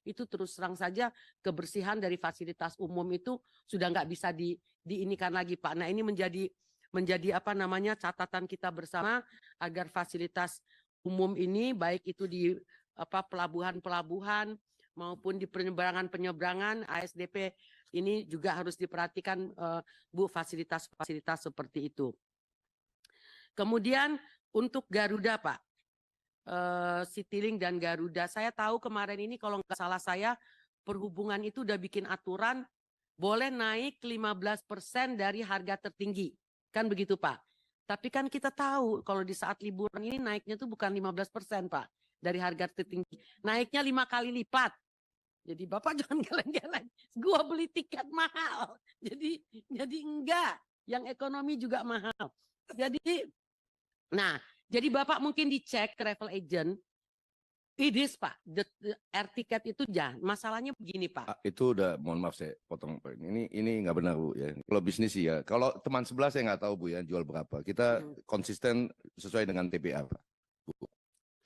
itu terus terang saja kebersihan dari fasilitas umum itu sudah nggak bisa diinikan lagi Pak. Nah ini menjadi apa namanya catatan kita bersama agar fasilitas umum ini baik itu di apa pelabuhan-pelabuhan maupun di penyeberangan ASDP ini juga harus diperhatikan Bu, fasilitas-fasilitas seperti itu. Kemudian untuk Garuda Pak, Citylink dan Garuda, saya tahu kemarin ini kalau nggak salah saya perhubungan itu udah bikin aturan boleh naik 15% dari harga tertinggi, kan begitu Pak. Tapi kan kita tahu kalau di saat liburan ini naiknya tuh bukan 15% Pak dari harga tertinggi, naiknya 5 kali lipat. Jadi Bapak jangan geleng-geleng, gua beli tiket mahal. Jadi enggak, yang ekonomi juga mahal. Jadi jadi Bapak mungkin dicek travel agent. Idis Pak, air tiket itu jangan. Masalahnya begini Pak. Itu udah, mohon maaf saya potong. Ini nggak benar Bu ya. Kalau bisnis sih ya. Kalau teman sebelah saya nggak tahu Bu ya jual berapa. Kita konsisten sesuai dengan TPA Pak. Bu.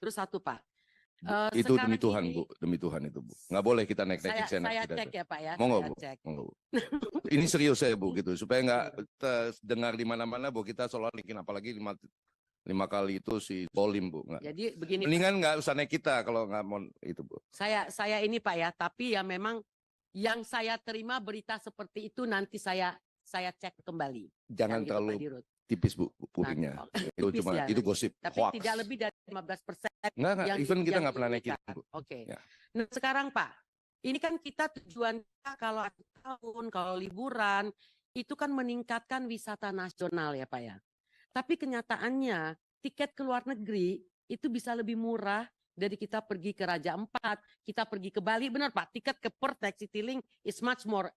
Terus satu Pak. Itu demi Tuhan Bu, demi Tuhan itu Bu. Nggak boleh kita naik-naik. Saya cek ya Pak ya. Monggo Bu. Monggo Bu. Ini serius saya Bu gitu. Supaya nggak terdengar di mana-mana Bu kita soal naikin apalagi 5 kali itu si Polim Bu. Nggak. Jadi begini. Mendingan nggak usah naik kita kalau nggak mau itu Bu. Saya ini Pak ya, tapi ya memang yang saya terima berita seperti itu nanti saya cek kembali. Jangan gitu, terlalu tipis Bu bookingnya. Itu tipis cuma ya, itu gosip. tapi hoax. tidak lebih dari 15%. Enggak, even kita nggak pernah naikin. Oke. Ya. Nah sekarang Pak, ini kan kita tujuan kalau akhir tahun, kalau liburan, itu kan meningkatkan wisata nasional ya Pak ya. Tapi kenyataannya tiket ke luar negeri itu bisa lebih murah dari kita pergi ke Raja Ampat, kita pergi ke Bali. Benar Pak, tiket ke Perth Citylink is much more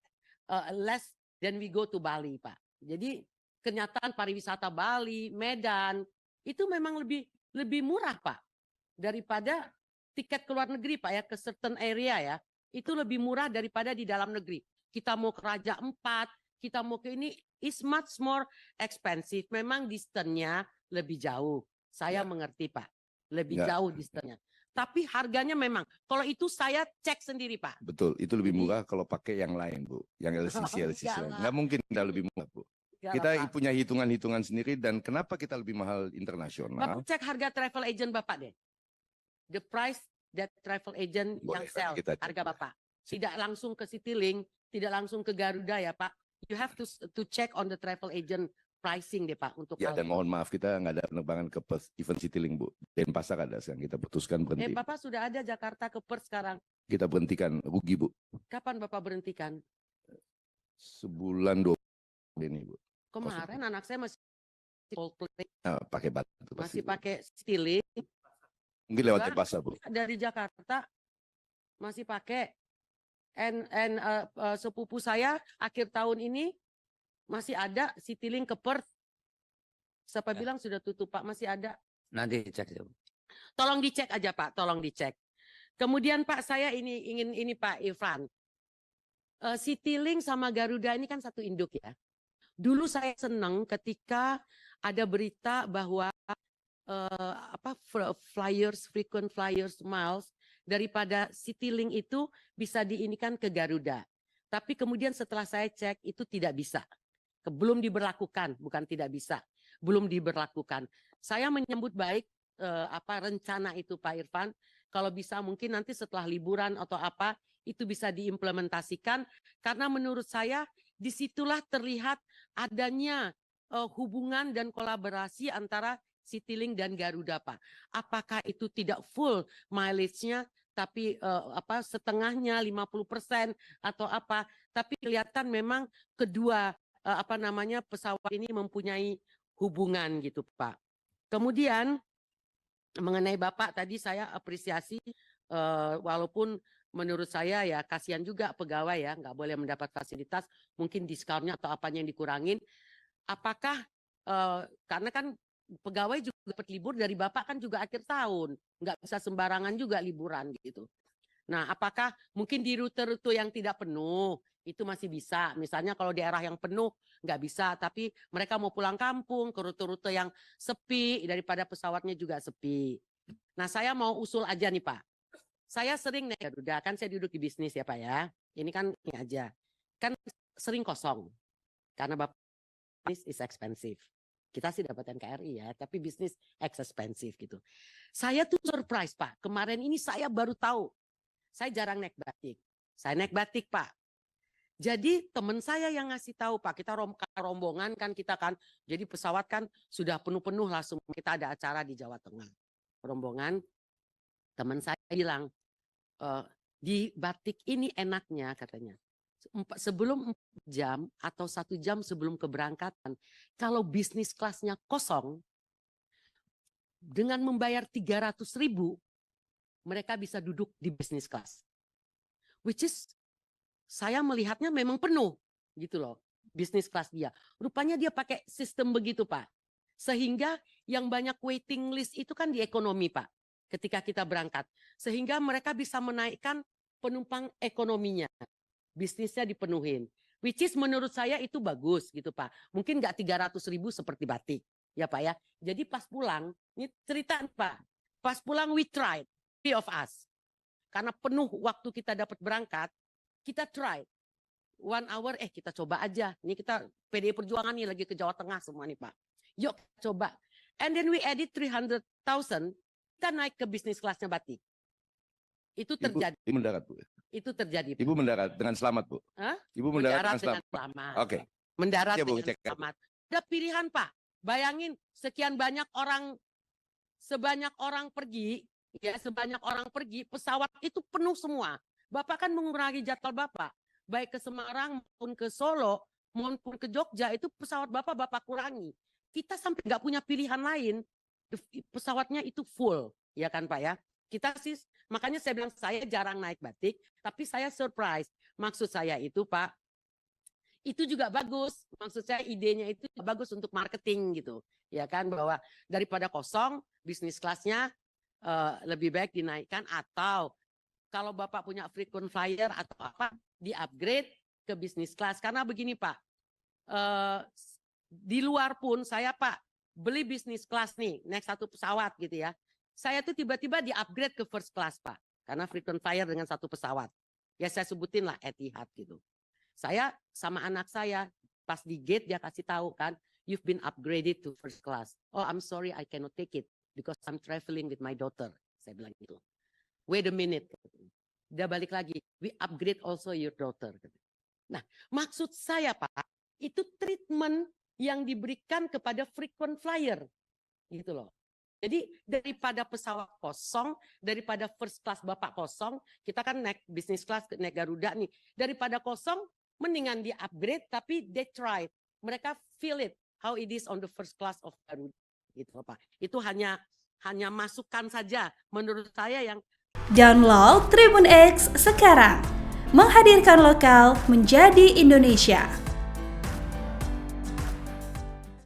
less than we go to Bali Pak. Jadi kenyataan pariwisata Bali, Medan itu memang lebih murah Pak daripada tiket ke luar negeri Pak ya, ke certain area ya. Itu lebih murah daripada di dalam negeri. Kita mau ke Raja Ampat, kita mau ke ini is much more expensive. Memang distance-nya lebih jauh. Saya mengerti Pak. Lebih jauh distance-nya. Tapi harganya memang, kalau itu saya cek sendiri Pak. Betul, itu lebih murah kalau pakai yang lain Bu. Yang LCC. Nggak mungkin kita lebih murah Bu. Kita punya hitungan-hitungan sendiri dan kenapa kita lebih mahal internasional. Bapak cek harga travel agent Bapak deh. The price that travel agent yang sell, harga Bapak. Tidak langsung ke Citylink, tidak langsung ke Garuda ya Pak. You have to check on the travel agent pricing deh Pak untuk ya dan mohon maaf kita nggak ada penerbangan ke Perth, event Citylink Bu. Denpasar ada sekarang kita putuskan berhenti. Bapak sudah ada Jakarta ke Perth sekarang. Kita berhentikan, rugi Bu. Kapan Bapak berhentikan? Sebulan 2 ini Bu. Kemarin anak saya masih pakai batu. Masih pakai Citylink. Mungkin lewat Denpasar Bu. Dari Jakarta masih pakai. Sepupu saya akhir tahun ini masih ada Citylink ke Perth. Siapa bilang sudah tutup Pak, masih ada. Nanti cek. Tolong dicek aja Pak, tolong dicek. Kemudian Pak saya ingin Pak Irfan. Citylink sama Garuda ini kan satu induk ya. Dulu saya senang ketika ada berita bahwa frequent flyers miles daripada Citylink itu bisa diinikan ke Garuda. Tapi kemudian setelah saya cek itu tidak bisa. Belum diberlakukan, bukan tidak bisa. Belum diberlakukan. Saya menyambut baik rencana itu Pak Irfan. Kalau bisa mungkin nanti setelah liburan atau apa itu bisa diimplementasikan karena menurut saya disitulah terlihat adanya hubungan dan kolaborasi antara Citylink dan Garuda Pak. Apakah itu tidak full mileage-nya tapi setengahnya 50% atau apa, tapi kelihatan memang kedua pesawat ini mempunyai hubungan gitu Pak. Kemudian mengenai Bapak tadi saya apresiasi walaupun menurut saya ya kasihan juga pegawai ya nggak boleh mendapat fasilitas, mungkin diskonnya atau apanya yang dikurangin. Apakah karena kan pegawai juga dapat libur dari Bapak kan juga akhir tahun, nggak bisa sembarangan juga liburan gitu. Nah, apakah mungkin di rute-rute yang tidak penuh itu masih bisa? Misalnya kalau di daerah yang penuh nggak bisa, tapi mereka mau pulang kampung ke rute-rute yang sepi daripada pesawatnya juga sepi. Nah, saya mau usul aja nih Pak. Saya sering naik Garuda, kan saya duduk di bisnis ya Pak ya. Ini kan ini aja. Kan sering kosong. Karena Bapak bisnis is expensive. Kita sih dapat NKRI ya, tapi bisnis expensive gitu. Saya tuh surprise Pak. Kemarin ini saya baru tahu. Saya jarang naik batik. Saya naik batik Pak. Jadi teman saya yang ngasih tahu Pak, kita rombongan kan kita kan. Jadi pesawat kan sudah penuh-penuh langsung kita ada acara di Jawa Tengah. Rombongan, teman saya bilang, di batik ini enaknya katanya. Sebelum 4 jam atau 1 jam sebelum keberangkatan, kalau bisnis kelasnya kosong, dengan membayar 300.000, mereka bisa duduk di bisnis kelas. Which is, saya melihatnya memang penuh gitu loh, bisnis kelas dia. Rupanya dia pakai sistem begitu Pak. Sehingga yang banyak waiting list itu kan di ekonomi Pak, ketika kita berangkat. Sehingga mereka bisa menaikkan penumpang ekonominya. Bisnisnya dipenuhin. Which is menurut saya itu bagus gitu Pak. Mungkin nggak 300.000 seperti batik. Ya Pak ya. Jadi pas pulang, ini cerita Pak. Pas pulang we tried, 3 of us. Karena penuh waktu kita dapat berangkat, kita try. 1 hour, kita coba aja. Ini kita PDI Perjuangan nih lagi ke Jawa Tengah semua nih Pak. Yuk coba. And then we added 300,000, kita naik ke bisnis kelasnya batik. Itu terjadi. Ibu mendarat Bu. Itu terjadi. Pak. Ibu mendarat dengan selamat Bu. Hah? Ibu mendarat dengan dengan selamat. Oke. Mendarat Ya, Bu, dengan cek. selamat. Ada pilihan Pak. Bayangin sekian banyak orang, sebanyak orang pergi, pesawat itu penuh semua. Bapak kan mengurangi jadwal Bapak. Baik ke Semarang maupun ke Solo, maupun ke Jogja, itu pesawat Bapak kurangi. Kita sampai nggak punya pilihan lain. Pesawatnya itu full, ya kan Pak ya. Kita sih, makanya saya bilang saya jarang naik batik, tapi saya surprise. Maksud saya itu Pak, itu juga bagus. Maksud saya idenya itu bagus untuk marketing gitu. Ya kan, bahwa daripada kosong, bisnis kelasnya lebih baik dinaikkan, atau kalau Bapak punya frequent flyer atau apa, di-upgrade ke bisnis kelas. Karena begini Pak, di luar pun saya Pak, beli bisnis kelas nih, naik satu pesawat gitu ya. Saya tuh tiba-tiba di-upgrade ke first class Pak. Karena frequent flyer dengan satu pesawat. Ya saya sebutin lah Etihad gitu. Saya sama anak saya, pas di gate dia kasih tahu kan, you've been upgraded to first class. Oh I'm sorry I cannot take it because I'm traveling with my daughter. Saya bilang gitu. Wait a minute. Dia balik lagi, we upgrade also your daughter. Nah maksud saya Pak, itu treatment yang diberikan kepada frequent flyer. Gitu loh. Jadi daripada pesawat kosong, daripada first class Bapak kosong, kita kan naik business class, naik Garuda nih. Daripada kosong, mendingan di upgrade, tapi they tried. Mereka feel it, how it is on the first class of Garuda. Gitu Pak. Itu hanya masukan saja menurut saya yang. Download Tribun X sekarang. Menghadirkan lokal menjadi Indonesia.